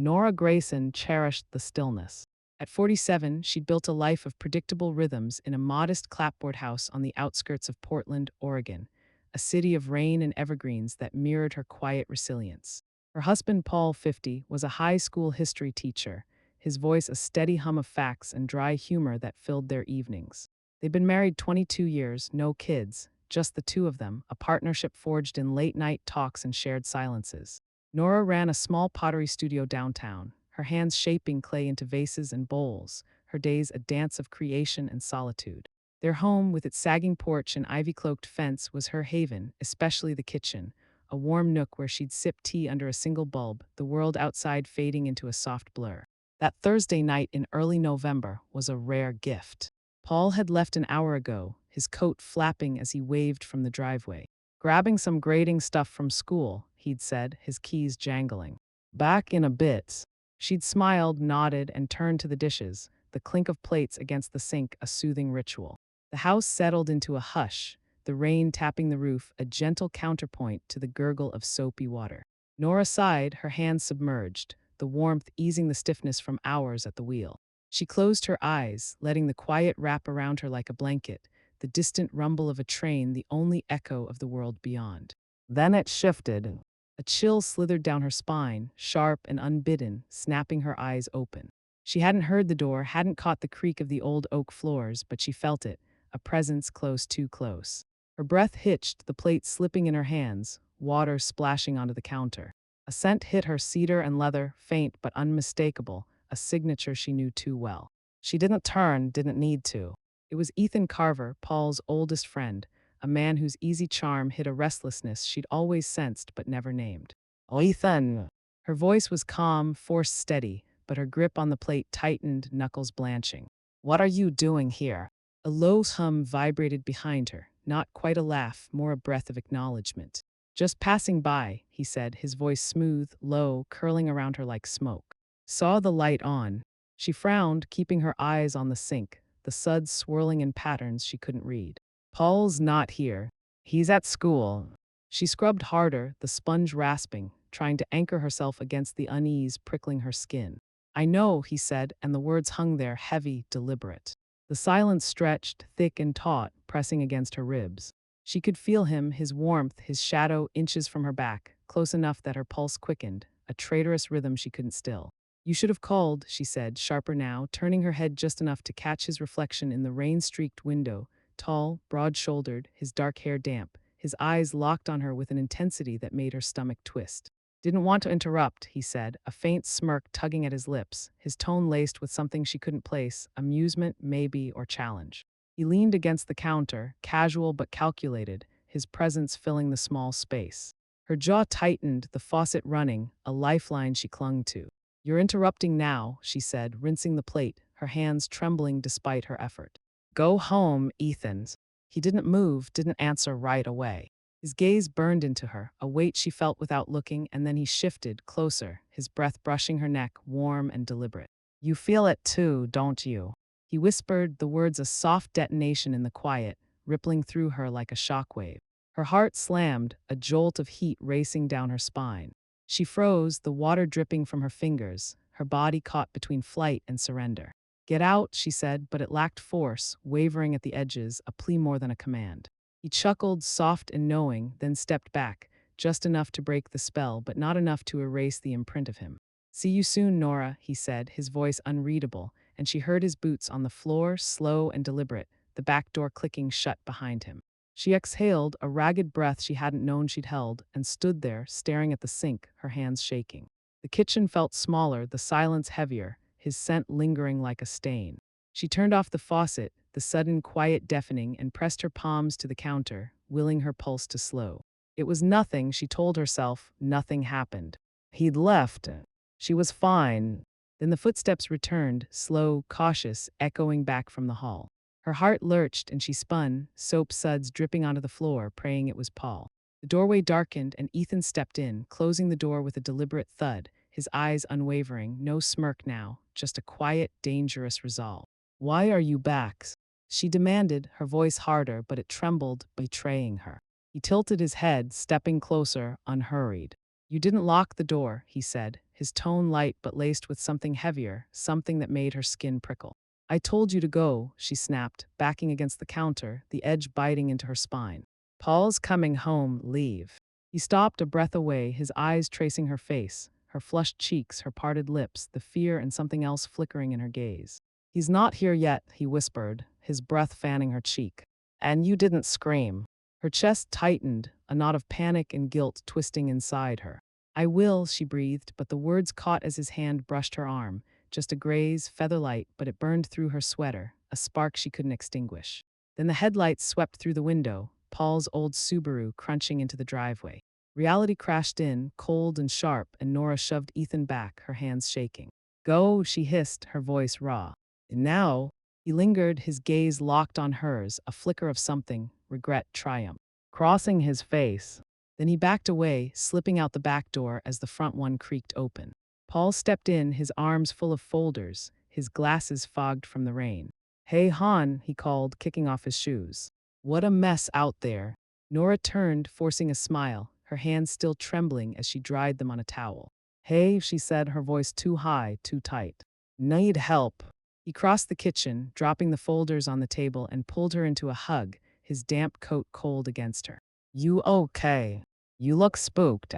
Nora Grayson cherished the stillness. At 47, she'd built a life of predictable rhythms in a modest clapboard house on the outskirts of Portland, Oregon, a city of rain and evergreens that mirrored her quiet resilience. Her husband, Paul, 50, was a high school history teacher, his voice a steady hum of facts and dry humor that filled their evenings. They'd been married 22 years, no kids, just the two of them, a partnership forged in late-night talks and shared silences. Nora ran a small pottery studio downtown, her hands shaping clay into vases and bowls, her days a dance of creation and solitude. Their home, with its sagging porch and ivy-cloaked fence, was her haven, especially the kitchen, a warm nook where she'd sip tea under a single bulb, the world outside fading into a soft blur. That Thursday night in early November was a rare gift. Paul had left an hour ago, his coat flapping as he waved from the driveway. Grabbing some grading stuff from school, he'd said, his keys jangling. Back in a bit. She'd smiled, nodded, and turned to the dishes, the clink of plates against the sink a soothing ritual. The house settled into a hush, the rain tapping the roof a gentle counterpoint to the gurgle of soapy water. Nora sighed, her hands submerged, the warmth easing the stiffness from hours at the wheel. She closed her eyes, letting the quiet wrap around her like a blanket, the distant rumble of a train the only echo of the world beyond. Then it shifted. A chill slithered down her spine, sharp and unbidden, snapping her eyes open. She hadn't heard the door, hadn't caught the creak of the old oak floors, but she felt it, a presence close too close. Her breath hitched, the plate slipping in her hands, water splashing onto the counter. A scent hit her, cedar and leather, faint but unmistakable, a signature she knew too well. She didn't turn, didn't need to. It was Ethan Carver, Paul's oldest friend, a man whose easy charm hid a restlessness she'd always sensed but never named. "Oh, Ethan!" Her voice was calm, forced steady, but her grip on the plate tightened, knuckles blanching. "What are you doing here?" A low hum vibrated behind her, not quite a laugh, more a breath of acknowledgement. "Just passing by," he said, his voice smooth, low, curling around her like smoke. Saw the light on. She frowned, keeping her eyes on the sink, the suds swirling in patterns she couldn't read. "Paul's not here. He's at school." She scrubbed harder, the sponge rasping, trying to anchor herself against the unease prickling her skin. "I know," he said, and the words hung there, heavy, deliberate. The silence stretched, thick and taut, pressing against her ribs. She could feel him, his warmth, his shadow inches from her back, close enough that her pulse quickened, a traitorous rhythm she couldn't still. "You should have called," she said, sharper now, turning her head just enough to catch his reflection in the rain-streaked window, tall, broad-shouldered, his dark hair damp, his eyes locked on her with an intensity that made her stomach twist. "Didn't want to interrupt," he said, a faint smirk tugging at his lips, his tone laced with something she couldn't place, amusement, maybe, or challenge. He leaned against the counter, casual but calculated, his presence filling the small space. Her jaw tightened, the faucet running, a lifeline she clung to. "You're interrupting now," she said, rinsing the plate, her hands trembling despite her effort. "Go home, Ethan." He didn't move, didn't answer right away. His gaze burned into her, a weight she felt without looking, and then he shifted, closer, his breath brushing her neck, warm and deliberate. "You feel it too, don't you?" He whispered, the words a soft detonation in the quiet, rippling through her like a shockwave. Her heart slammed, a jolt of heat racing down her spine. She froze, the water dripping from her fingers, her body caught between flight and surrender. "Get out," she said, but it lacked force, wavering at the edges, a plea more than a command. He chuckled, soft and knowing, then stepped back, just enough to break the spell, but not enough to erase the imprint of him. "See you soon, Nora," he said, his voice unreadable, and she heard his boots on the floor, slow and deliberate, the back door clicking shut behind him. She exhaled, a ragged breath she hadn't known she'd held, and stood there, staring at the sink, her hands shaking. The kitchen felt smaller, the silence heavier, his scent lingering like a stain. She turned off the faucet, the sudden quiet deafening, and pressed her palms to the counter, willing her pulse to slow. It was nothing, she told herself, nothing happened. He'd left. She was fine. Then the footsteps returned, slow, cautious, echoing back from the hall. Her heart lurched and she spun, soap suds dripping onto the floor, praying it was Paul. The doorway darkened and Ethan stepped in, closing the door with a deliberate thud, his eyes unwavering, no smirk now, just a quiet, dangerous resolve. "Why are you back?" she demanded, her voice harder, but it trembled, betraying her. He tilted his head, stepping closer, unhurried. You didn't lock the door, he said, his tone light but laced with something heavier, something that made her skin prickle. I told you to go, she snapped, backing against the counter, the edge biting into her spine. Paul's coming home, leave. He stopped a breath away, his eyes tracing her face, her flushed cheeks, her parted lips, the fear and something else flickering in her gaze. He's not here yet, he whispered, his breath fanning her cheek. And you didn't scream. Her chest tightened, a knot of panic and guilt twisting inside her. I will, she breathed, but the words caught as his hand brushed her arm, just a graze, featherlight, but it burned through her sweater, a spark she couldn't extinguish. Then the headlights swept through the window, Paul's old Subaru crunching into the driveway. Reality crashed in, cold and sharp, and Nora shoved Ethan back, her hands shaking. Go, she hissed, her voice raw. And now, he lingered, his gaze locked on hers, a flicker of something, regret, triumph, crossing his face. Then he backed away, slipping out the back door as the front one creaked open. Paul stepped in, his arms full of folders, his glasses fogged from the rain. Hey, Han, he called, kicking off his shoes. What a mess out there. Nora turned, forcing a smile, her hands still trembling as she dried them on a towel. Hey, she said, her voice too high, too tight. Need help. He crossed the kitchen, dropping the folders on the table, and pulled her into a hug, his damp coat cold against her. You okay? You look spooked.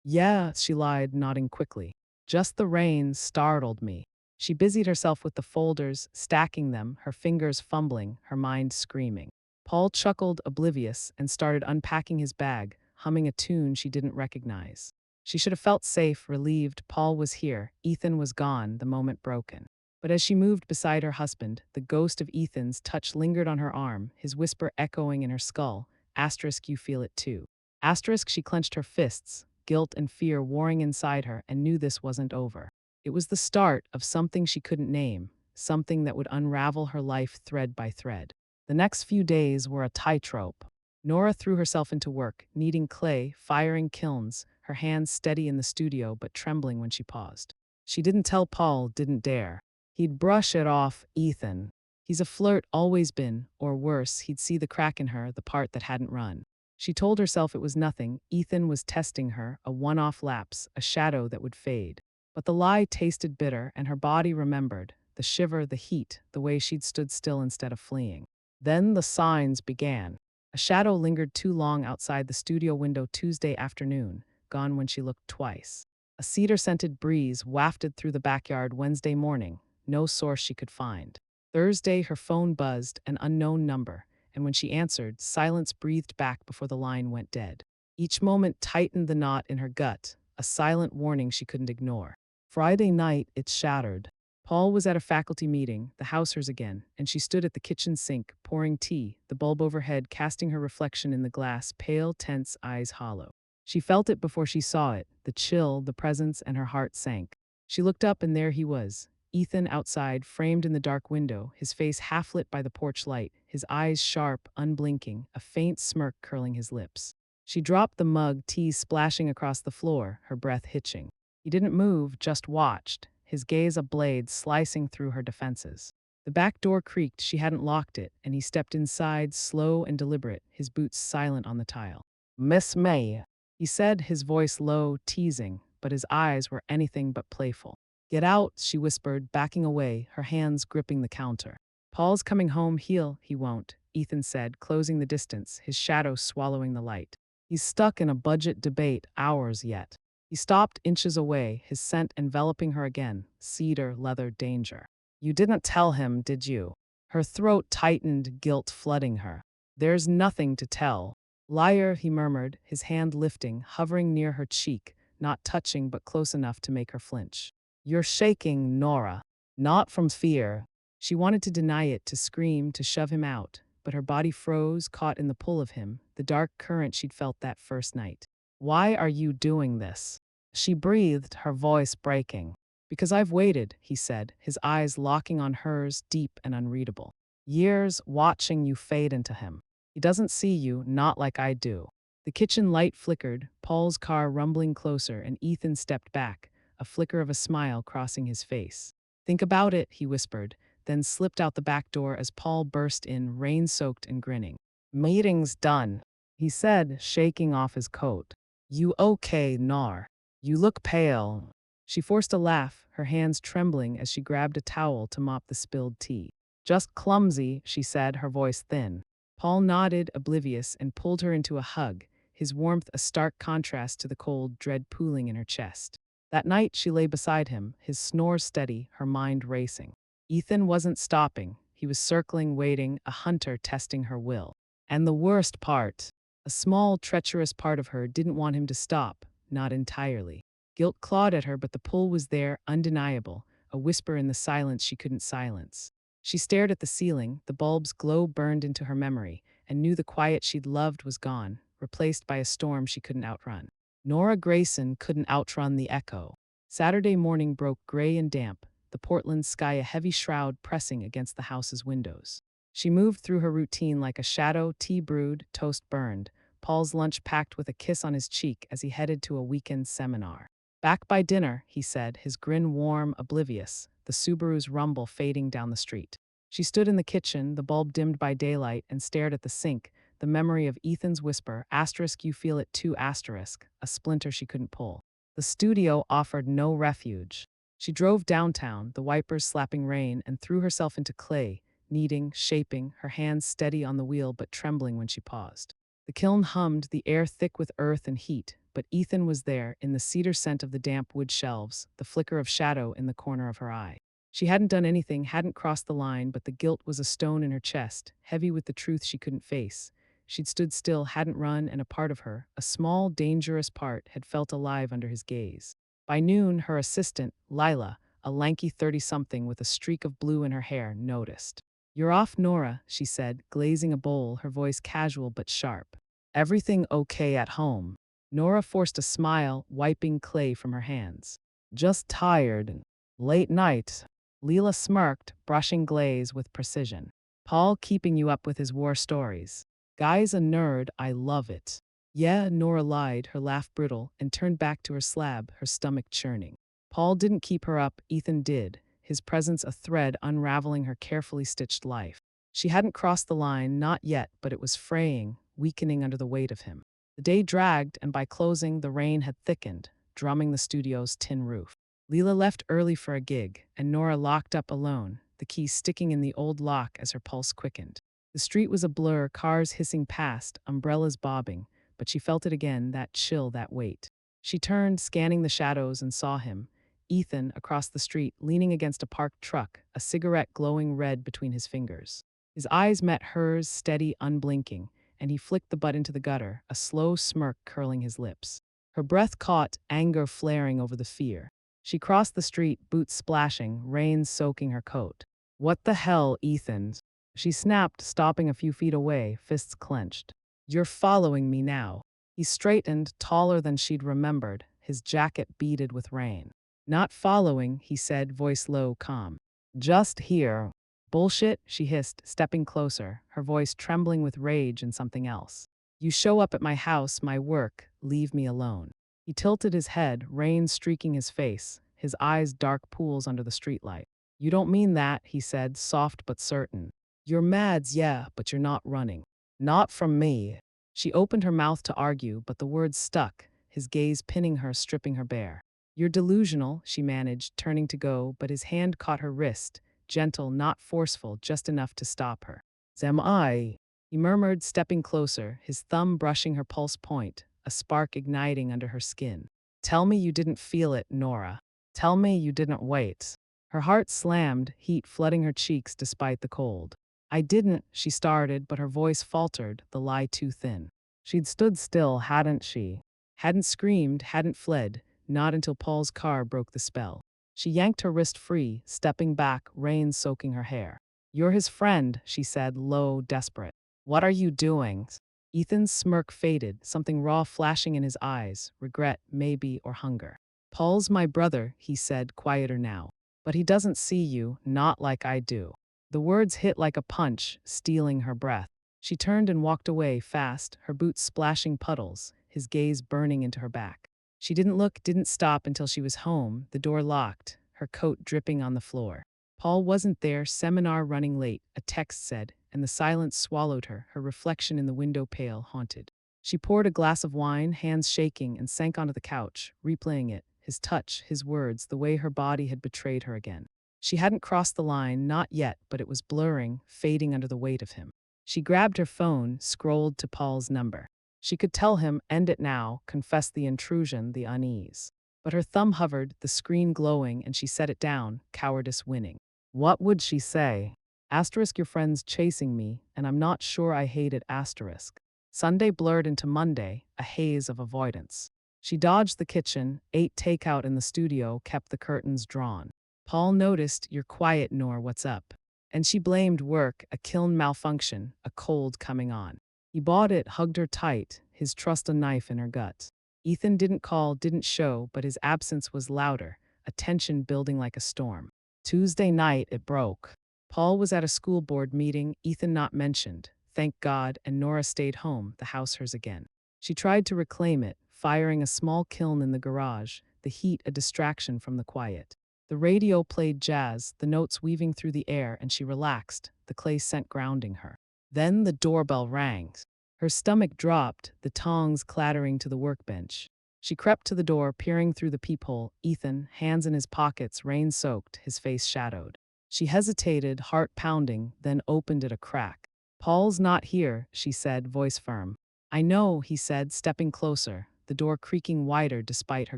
Yeah, she lied, nodding quickly. Just the rain startled me. She busied herself with the folders, stacking them, her fingers fumbling, her mind screaming. Paul chuckled, oblivious, and started unpacking his bag, humming a tune she didn't recognize. She should have felt safe, relieved. Paul was here. Ethan was gone, the moment broken. But as she moved beside her husband, the ghost of Ethan's touch lingered on her arm, his whisper echoing in her skull. Asterisk, you feel it too. Asterisk, she clenched her fists, guilt and fear warring inside her, and knew this wasn't over. It was the start of something she couldn't name, something that would unravel her life thread by thread. The next few days were a tightrope. Nora threw herself into work, kneading clay, firing kilns, her hands steady in the studio but trembling when she paused. She didn't tell Paul, didn't dare. He'd brush it off, Ethan. He's a flirt, always been, or worse, he'd see the crack in her, the part that hadn't run. She told herself it was nothing. Ethan was testing her, a one-off lapse, a shadow that would fade. But the lie tasted bitter, and her body remembered, the shiver, the heat, the way she'd stood still instead of fleeing. Then the signs began. A shadow lingered too long outside the studio window Tuesday afternoon, gone when she looked twice. A cedar-scented breeze wafted through the backyard Wednesday morning, no source she could find. Thursday, her phone buzzed, an unknown number, and when she answered, silence breathed back before the line went dead. Each moment tightened the knot in her gut, a silent warning she couldn't ignore. Friday night, it shattered. Paul was at a faculty meeting, the Hausers again, and she stood at the kitchen sink, pouring tea, the bulb overhead casting her reflection in the glass, pale, tense, eyes hollow. She felt it before she saw it, the chill, the presence, and her heart sank. She looked up and there he was, Ethan outside, framed in the dark window, his face half lit by the porch light, his eyes sharp, unblinking, a faint smirk curling his lips. She dropped the mug, tea splashing across the floor, her breath hitching. He didn't move, just watched, his gaze a blade slicing through her defenses. The back door creaked, she hadn't locked it, and he stepped inside, slow and deliberate, his boots silent on the tile. Miss May, he said, his voice low, teasing, but his eyes were anything but playful. Get out, she whispered, backing away, her hands gripping the counter. Paul's coming home, he won't, Ethan said, closing the distance, his shadow swallowing the light. He's stuck in a budget debate, hours yet. He stopped inches away, his scent enveloping her again, cedar, leather, danger. You didn't tell him, did you? Her throat tightened, guilt flooding her. There's nothing to tell. Liar, he murmured, his hand lifting, hovering near her cheek, not touching but close enough to make her flinch. You're shaking, Nora. Not from fear. She wanted to deny it, to scream, to shove him out, but her body froze, caught in the pull of him, the dark current she'd felt that first night. Why are you doing this? She breathed, her voice breaking. Because I've waited, he said, his eyes locking on hers, deep and unreadable. Years watching you fade into him. He doesn't see you, not like I do. The kitchen light flickered, Paul's car rumbling closer, and Ethan stepped back, a flicker of a smile crossing his face. Think about it, he whispered, then slipped out the back door as Paul burst in, rain-soaked and grinning. Meeting's done, he said, shaking off his coat. You okay, Nar? You look pale. She forced a laugh, her hands trembling as she grabbed a towel to mop the spilled tea. Just clumsy, she said, her voice thin. Paul nodded, oblivious, and pulled her into a hug, his warmth a stark contrast to the cold dread pooling in her chest. That night she lay beside him, his snores steady, her mind racing. Ethan wasn't stopping. He was circling, waiting, a hunter testing her will. And the worst part, a small, treacherous part of her didn't want him to stop, not entirely. Guilt clawed at her, but the pull was there, undeniable, a whisper in the silence she couldn't silence. She stared at the ceiling, the bulb's glow burned into her memory, and knew the quiet she'd loved was gone, replaced by a storm she couldn't outrun. Nora Grayson couldn't outrun the echo. Saturday morning broke gray and damp, the Portland sky a heavy shroud pressing against the house's windows. She moved through her routine like a shadow, tea brewed, toast burned, Paul's lunch packed with a kiss on his cheek as he headed to a weekend seminar. Back by dinner, he said, his grin warm, oblivious, the Subaru's rumble fading down the street. She stood in the kitchen, the bulb dimmed by daylight, and stared at the sink, the memory of Ethan's whisper, asterisk you feel it too asterisk, a splinter she couldn't pull. The studio offered no refuge. She drove downtown, the wipers slapping rain, and threw herself into clay, kneading, shaping, her hands steady on the wheel but trembling when she paused. The kiln hummed, the air thick with earth and heat, but Ethan was there, in the cedar scent of the damp wood shelves, the flicker of shadow in the corner of her eye. She hadn't done anything, hadn't crossed the line, but the guilt was a stone in her chest, heavy with the truth she couldn't face. She'd stood still, hadn't run, and a part of her, a small, dangerous part, had felt alive under his gaze. By noon, her assistant, Lila, a lanky 30-something with a streak of blue in her hair, noticed. You're off, Nora, she said, glazing a bowl, her voice casual but sharp. Everything okay at home? Nora forced a smile, wiping clay from her hands. Just tired. Late night. Leela smirked, brushing glaze with precision. Paul keeping you up with his war stories. Guy's a nerd, I love it. Yeah, Nora lied, her laugh brittle, and turned back to her slab, her stomach churning. Paul didn't keep her up, Ethan did, his presence a thread unraveling her carefully stitched life. She hadn't crossed the line, not yet, but it was fraying, weakening under the weight of him. The day dragged, and by closing, the rain had thickened, drumming the studio's tin roof. Leela left early for a gig, and Nora locked up alone, the key sticking in the old lock as her pulse quickened. The street was a blur, cars hissing past, umbrellas bobbing, but she felt it again, that chill, that weight. She turned, scanning the shadows, and saw him, Ethan, across the street, leaning against a parked truck, a cigarette glowing red between his fingers. His eyes met hers, steady, unblinking, and he flicked the butt into the gutter, a slow smirk curling his lips. Her breath caught, anger flaring over the fear. She crossed the street, boots splashing, rain soaking her coat. What the hell, Ethan? She snapped, stopping a few feet away, fists clenched. You're following me now. He straightened, taller than she'd remembered, his jacket beaded with rain. Not following, he said, voice low, calm. Just here. Bullshit, she hissed, stepping closer, her voice trembling with rage and something else. You show up at my house, my work, leave me alone. He tilted his head, rain streaking his face, his eyes dark pools under the streetlight. You don't mean that, he said, soft but certain. You're mads, yeah, but you're not running. Not from me. She opened her mouth to argue, but the words stuck, his gaze pinning her, stripping her bare. You're delusional, she managed, turning to go, but his hand caught her wrist, gentle, not forceful, just enough to stop her. Am I? He murmured, stepping closer, his thumb brushing her pulse point, a spark igniting under her skin. Tell me you didn't feel it, Nora. Tell me you didn't wait. Her heart slammed, heat flooding her cheeks despite the cold. I didn't, she started, but her voice faltered, the lie too thin. She'd stood still, hadn't she? Hadn't screamed, hadn't fled, not until Paul's car broke the spell. She yanked her wrist free, stepping back, rain soaking her hair. You're his friend, she said, low, desperate. What are you doing? Ethan's smirk faded, something raw flashing in his eyes, regret, maybe, or hunger. Paul's my brother, he said, quieter now. But he doesn't see you, not like I do. The words hit like a punch, stealing her breath. She turned and walked away, fast, her boots splashing puddles, his gaze burning into her back. She didn't look, didn't stop until she was home, the door locked, her coat dripping on the floor. Paul wasn't there, seminar running late, a text said, and the silence swallowed her, her reflection in the window pale, haunted. She poured a glass of wine, hands shaking, and sank onto the couch, replaying it, his touch, his words, the way her body had betrayed her again. She hadn't crossed the line, not yet, but it was blurring, fading under the weight of him. She grabbed her phone, scrolled to Paul's number. She could tell him, end it now, confess the intrusion, the unease. But her thumb hovered, the screen glowing, and she set it down, cowardice winning. What would she say? Asterisk, your friend's chasing me, and I'm not sure I hate it, asterisk. Sunday blurred into Monday, a haze of avoidance. She dodged the kitchen, ate takeout in the studio, kept the curtains drawn. Paul noticed, you're quiet, Nor, what's up? And she blamed work, a kiln malfunction, a cold coming on. He bought it, hugged her tight, his trust a knife in her gut. Ethan didn't call, didn't show, but his absence was louder, a tension building like a storm. Tuesday night, it broke. Paul was at a school board meeting, Ethan not mentioned. Thank God, and Nora stayed home, the house hers again. She tried to reclaim it, firing a small kiln in the garage, the heat a distraction from the quiet. The radio played jazz, the notes weaving through the air, and she relaxed, the clay scent grounding her. Then the doorbell rang. Her stomach dropped, the tongs clattering to the workbench. She crept to the door, peering through the peephole, Ethan, hands in his pockets, rain-soaked, his face shadowed. She hesitated, heart pounding, then opened it a crack. Paul's not here, she said, voice firm. I know, he said, stepping closer, the door creaking wider despite her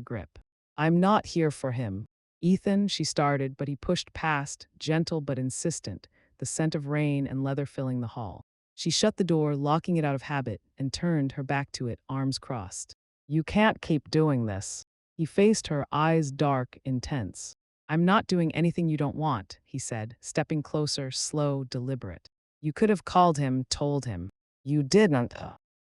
grip. I'm not here for him. Ethan, she started, but he pushed past, gentle but insistent, the scent of rain and leather filling the hall. She shut the door, locking it out of habit, and turned her back to it, arms crossed. You can't keep doing this. He faced her, eyes dark, intense. I'm not doing anything you don't want, he said, stepping closer, slow, deliberate. You could have called him, told him. You didn't.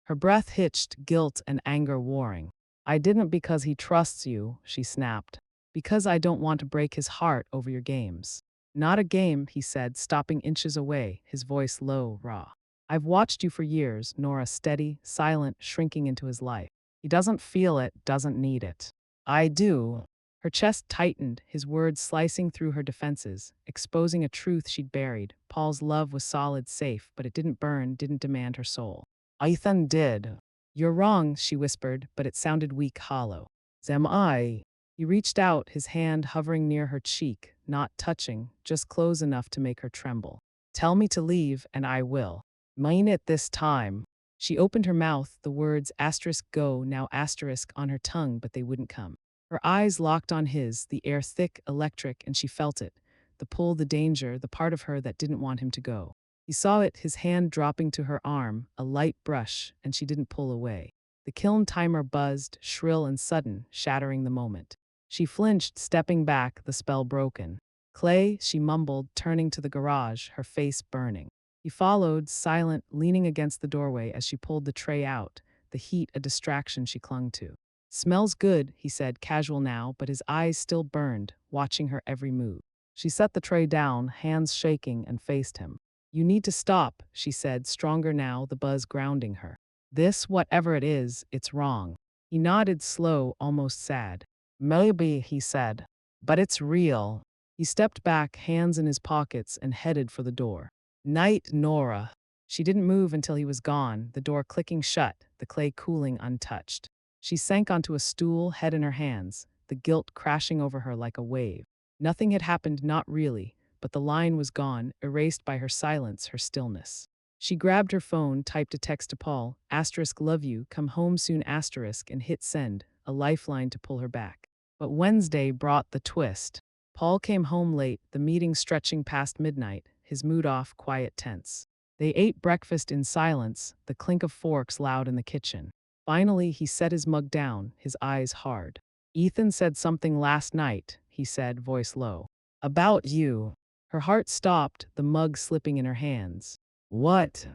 Her breath hitched, guilt and anger warring. I didn't because he trusts you, she snapped. Because I don't want to break his heart over your games. Not a game, he said, stopping inches away, his voice low, raw. I've watched you for years, Nora, steady, silent, shrinking into his life. He doesn't feel it, doesn't need it. I do. Her chest tightened, his words slicing through her defenses, exposing a truth she'd buried. Paul's love was solid, safe, but it didn't burn, didn't demand her soul. Ethan did. You're wrong, she whispered, but it sounded weak, hollow. Am I? He reached out, his hand hovering near her cheek, not touching, just close enough to make her tremble. Tell me to leave, and I will. Mean it this time. She opened her mouth, the words asterisk go, now asterisk on her tongue, but they wouldn't come. Her eyes locked on his, the air thick, electric, and she felt it. The pull, the danger, the part of her that didn't want him to go. He saw it, his hand dropping to her arm, a light brush, and she didn't pull away. The kiln timer buzzed, shrill and sudden, shattering the moment. She flinched, stepping back, the spell broken. Clay, she mumbled, turning to the garage, her face burning. He followed, silent, leaning against the doorway as she pulled the tray out, the heat a distraction she clung to. Smells good, he said, casual now, but his eyes still burned, watching her every move. She set the tray down, hands shaking, and faced him. You need to stop, she said, stronger now, the buzz grounding her. This, whatever it is, it's wrong. He nodded, slow, almost sad. Maybe, he said. But it's real. He stepped back, hands in his pockets, and headed for the door. Night, Nora. She didn't move until he was gone, the door clicking shut, the clay cooling untouched. She sank onto a stool, head in her hands, the guilt crashing over her like a wave. Nothing had happened, not really, but the line was gone, erased by her silence, her stillness. She grabbed her phone, typed a text to Paul, asterisk love you, come home soon, asterisk, and hit send, a lifeline to pull her back. But Wednesday brought the twist. Paul came home late, the meeting stretching past midnight, his mood off, quiet, tense. They ate breakfast in silence, the clink of forks loud in the kitchen. Finally, he set his mug down, his eyes hard. Ethan said something last night, he said, voice low. About you. Her heart stopped, the mug slipping in her hands. What?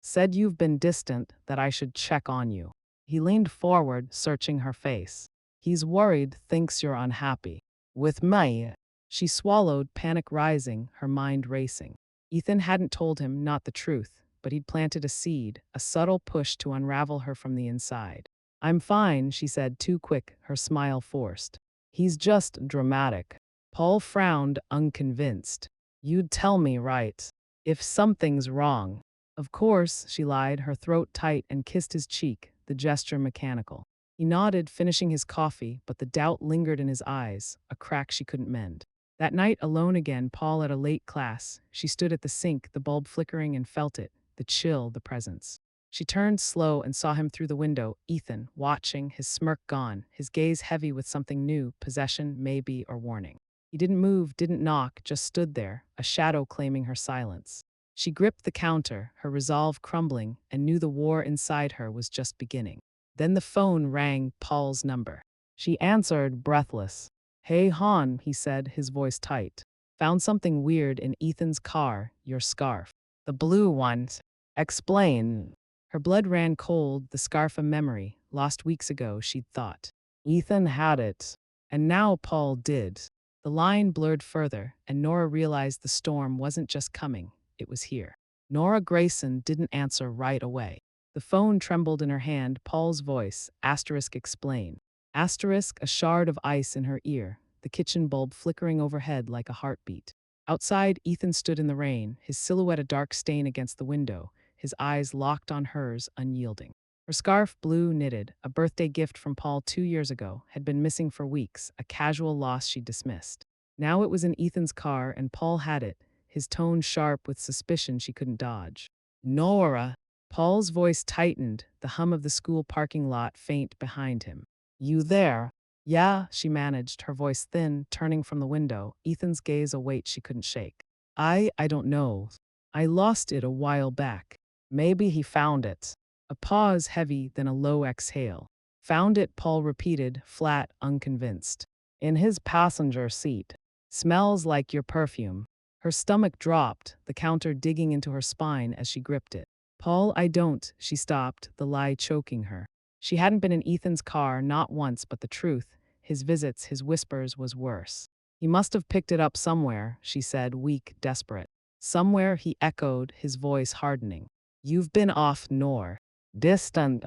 Said you've been distant, that I should check on you. He leaned forward, searching her face. He's worried, thinks you're unhappy. With me? She swallowed, panic rising, her mind racing. Ethan hadn't told him, not the truth, but he'd planted a seed, a subtle push to unravel her from the inside. I'm fine, she said, too quick, her smile forced. He's just dramatic. Paul frowned, unconvinced. You'd tell me, right? If something's wrong. Of course, she lied, her throat tight, and kissed his cheek, the gesture mechanical. He nodded, finishing his coffee, but the doubt lingered in his eyes, a crack she couldn't mend. That night, alone again, Paul at a late class, she stood at the sink, the bulb flickering, and felt it, the chill, the presence. She turned slow and saw him through the window, Ethan, watching, his smirk gone, his gaze heavy with something new, possession, maybe, or warning. He didn't move, didn't knock, just stood there, a shadow claiming her silence. She gripped the counter, her resolve crumbling, and knew the war inside her was just beginning. Then the phone rang, Paul's number. She answered, breathless. "Hey, Han," he said, his voice tight. "Found something weird in Ethan's car, your scarf." "The blue one." "Explain." Her blood ran cold, the scarf a memory, lost weeks ago, she'd thought. Ethan had it. And now Paul did. The line blurred further, and Nora realized the storm wasn't just coming, it was here. Nora Grayson didn't answer right away. The phone trembled in her hand, Paul's voice, asterisk explain. Asterisk, a shard of ice in her ear, the kitchen bulb flickering overhead like a heartbeat. Outside, Ethan stood in the rain, his silhouette a dark stain against the window, his eyes locked on hers, unyielding. Her scarf, blue knitted, a birthday gift from Paul 2 years ago, had been missing for weeks, a casual loss she dismissed. Now it was in Ethan's car, and Paul had it, his tone sharp with suspicion she couldn't dodge. "Nora!" Paul's voice tightened, the hum of the school parking lot faint behind him. "You there?" "Yeah," she managed, her voice thin, turning from the window, Ethan's gaze a weight she couldn't shake. I don't know. I lost it a while back. Maybe he found it." A pause heavy, then a low exhale. "Found it," Paul repeated, flat, unconvinced. "In his passenger seat. Smells like your perfume." Her stomach dropped, the counter digging into her spine as she gripped it. "Paul, I don't," she stopped, the lie choking her. She hadn't been in Ethan's car, not once, but the truth, his visits, his whispers, was worse. "He must have picked it up somewhere," she said, weak, desperate. "Somewhere," he echoed, his voice hardening. "You've been off, Nor. Distant.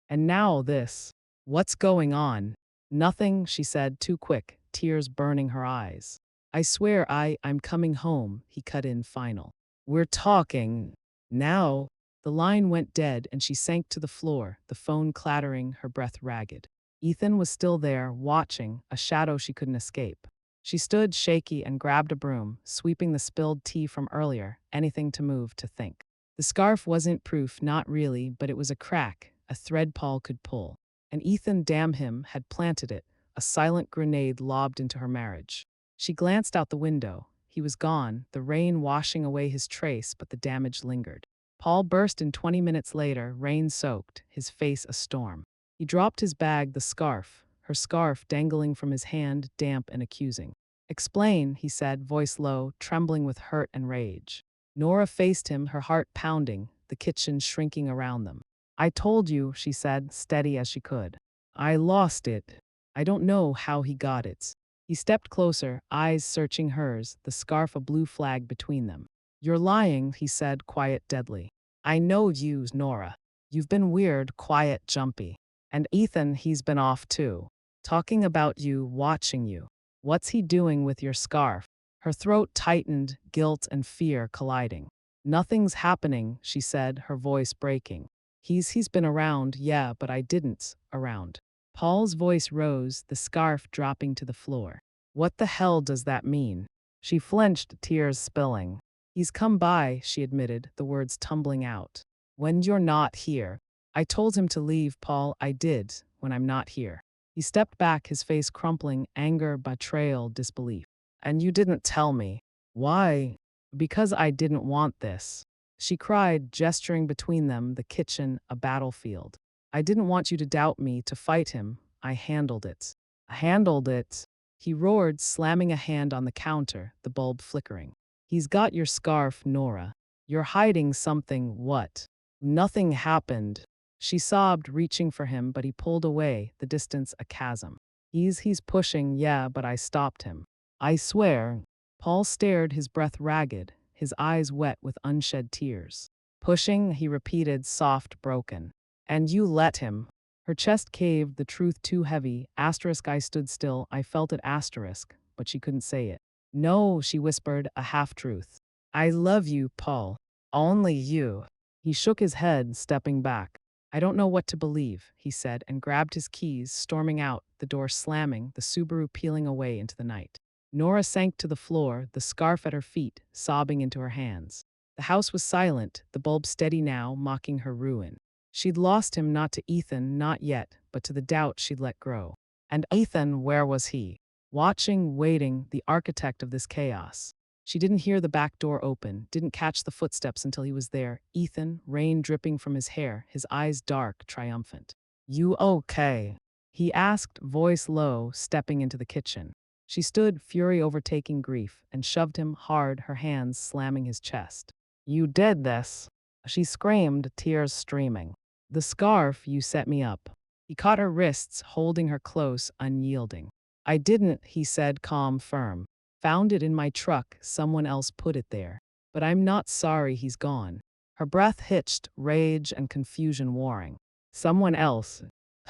And now this. What's going on?" "Nothing," she said, too quick, tears burning her eyes. "I swear I'm coming home," he cut in final. "We're talking. Now." The line went dead and she sank to the floor, the phone clattering, her breath ragged. Ethan was still there, watching, a shadow she couldn't escape. She stood shaky and grabbed a broom, sweeping the spilled tea from earlier, anything to move, to think. The scarf wasn't proof, not really, but it was a crack, a thread Paul could pull. And Ethan, damn him, had planted it, a silent grenade lobbed into her marriage. She glanced out the window. He was gone, the rain washing away his trace, but the damage lingered. Paul burst in 20 minutes later, rain-soaked, his face a storm. He dropped his bag, the scarf, her scarf dangling from his hand, damp and accusing. "Explain," he said, voice low, trembling with hurt and rage. Nora faced him, her heart pounding, the kitchen shrinking around them. "I told you," she said, steady as she could. "I lost it. I don't know how he got it." He stepped closer, eyes searching hers, the scarf a blue flag between them. "You're lying," he said, quiet, deadly. "I know you, Nora. You've been weird, quiet, jumpy. And Ethan, he's been off too. Talking about you, watching you. What's he doing with your scarf?" Her throat tightened, guilt and fear colliding. "Nothing's happening," she said, her voice breaking. He's been around, yeah, but I didn't, around." Paul's voice rose, the scarf dropping to the floor. "What the hell does that mean?" She flinched, tears spilling. "He's come by," she admitted, the words tumbling out. "When you're not here." "I told him to leave, Paul, I did, when I'm not here." He stepped back, his face crumpling, anger, betrayal, disbelief. "And you didn't tell me." "Why?" "Because I didn't want this." She cried, gesturing between them, the kitchen, a battlefield. "I didn't want you to doubt me, to fight him. I handled it." "Handled it?" He roared, slamming a hand on the counter, the bulb flickering. "He's got your scarf, Nora. You're hiding something, what?" "Nothing happened." She sobbed, reaching for him, but he pulled away, the distance a chasm. He's pushing, yeah, but I stopped him. "I swear." Paul stared, his breath ragged, his eyes wet with unshed tears. "Pushing," he repeated, soft, broken. "And you let him." Her chest caved, the truth too heavy. Asterisk, I stood still, I felt it, asterisk, but she couldn't say it. "No," she whispered, a half-truth. "I love you, Paul. Only you." He shook his head, stepping back. I don't know what to believe, he said, and grabbed his keys, storming out, the door slamming, the Subaru peeling away into the night. Nora sank to the floor, the scarf at her feet, sobbing into her hands. The house was silent, the bulb steady now, mocking her ruin. She'd lost him not to Ethan, not yet, but to the doubt she'd let grow. And Ethan, where was he? Watching, waiting, the architect of this chaos. She didn't hear the back door open, didn't catch the footsteps until he was there. Ethan, rain dripping from his hair, his eyes dark, triumphant. You okay? He asked, voice low, stepping into the kitchen. She stood, fury overtaking grief, and shoved him hard, her hands slamming his chest. You did this, she screamed, tears streaming. The scarf, you set me up. He caught her wrists, holding her close, unyielding. I didn't, he said, calm, firm. Found it in my truck, someone else put it there. But I'm not sorry he's gone. Her breath hitched, rage and confusion warring. Someone else.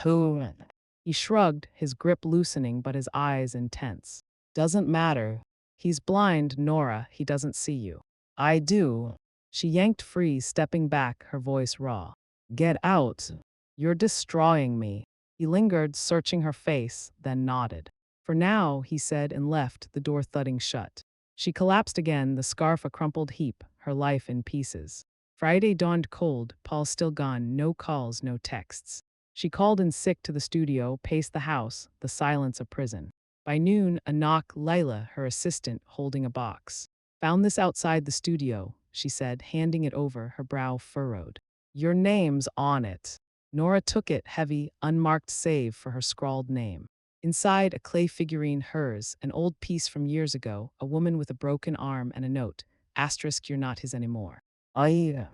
Who? He shrugged, his grip loosening but his eyes intense. Doesn't matter. He's blind, Nora, he doesn't see you. I do. She yanked free, stepping back, her voice raw. Get out. You're destroying me. He lingered, searching her face, then nodded. For now, he said, and left, the door thudding shut. She collapsed again, the scarf a crumpled heap, her life in pieces. Friday dawned cold, Paul still gone, no calls, no texts. She called in sick to the studio, paced the house, the silence a prison. By noon, a knock, Lila, her assistant, holding a box. Found this outside the studio, she said, handing it over, her brow furrowed. Your name's on it. Nora took it, heavy, unmarked save for her scrawled name. Inside, a clay figurine, hers, an old piece from years ago, a woman with a broken arm and a note, asterisk, you're not his anymore. Aye.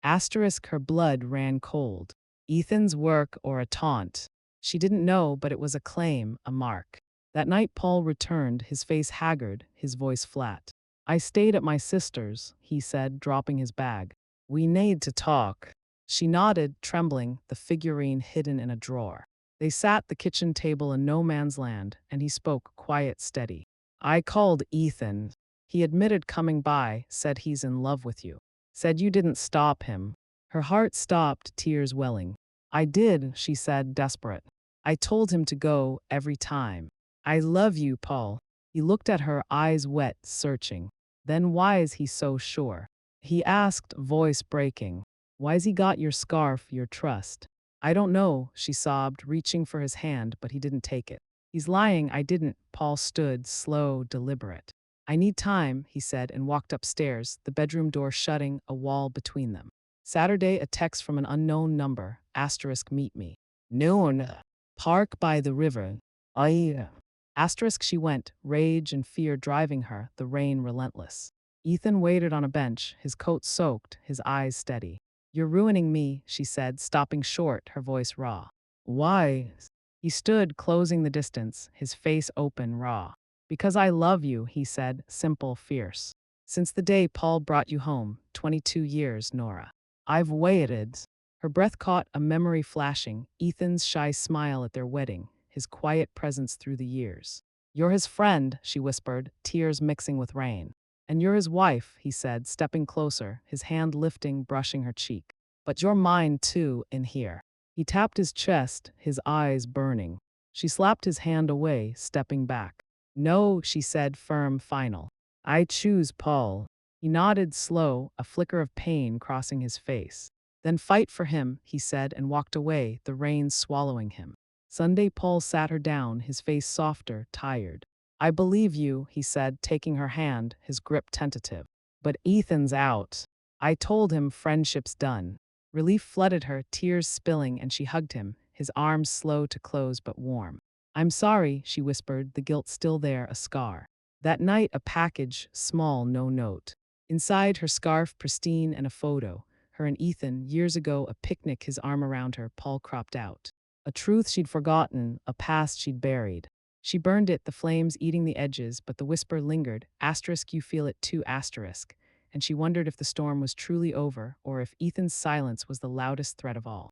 Asterisk, her blood ran cold. Ethan's work or a taunt. She didn't know, but it was a claim, a mark. That night Paul returned, his face haggard, his voice flat. I stayed at my sister's, he said, dropping his bag. We need to talk. She nodded, trembling, the figurine hidden in a drawer. They sat the kitchen table in no man's land, and he spoke, quiet, steady. I called Ethan. He admitted coming by, said he's in love with you. Said you didn't stop him. Her heart stopped, tears welling. I did, she said, desperate. I told him to go, every time. I love you, Paul. He looked at her, eyes wet, searching. Then why is he so sure? He asked, voice breaking. Why's he got your scarf, your trust? I don't know, she sobbed, reaching for his hand, but he didn't take it. He's lying, I didn't. Paul stood, slow, deliberate. I need time, he said, and walked upstairs, the bedroom door shutting, a wall between them. Saturday, a text from an unknown number, asterisk, meet me. Noon. Park by the river. Aye. Asterisk, she went, rage and fear driving her, the rain relentless. Ethan waited on a bench, his coat soaked, his eyes steady. You're ruining me, she said, stopping short, her voice raw. Why? He stood, closing the distance, his face open, raw. Because I love you, he said, simple, fierce. Since the day Paul brought you home, 22 years, Nora. I've waited. Her breath caught, a memory flashing, Ethan's shy smile at their wedding, his quiet presence through the years. You're his friend, she whispered, tears mixing with rain. And you're his wife, he said, stepping closer, his hand lifting, brushing her cheek. But you're mine, too, in here. He tapped his chest, his eyes burning. She slapped his hand away, stepping back. No, she said, firm, final. I choose Paul. He nodded slow, a flicker of pain crossing his face. Then fight for him, he said, and walked away, the rain swallowing him. Sunday Paul sat her down, his face softer, tired. I believe you, he said, taking her hand, his grip tentative. But Ethan's out. I told him friendship's done. Relief flooded her, tears spilling, and she hugged him, his arms slow to close but warm. I'm sorry, she whispered, the guilt still there, a scar. That night, a package, small, no note. Inside, her scarf, pristine, and a photo. Her and Ethan, years ago, a picnic, his arm around her, Paul cropped out. A truth she'd forgotten, a past she'd buried. She burned it, the flames eating the edges, but the whisper lingered, asterisk, you feel it too, asterisk. And she wondered if the storm was truly over, or if Ethan's silence was the loudest threat of all.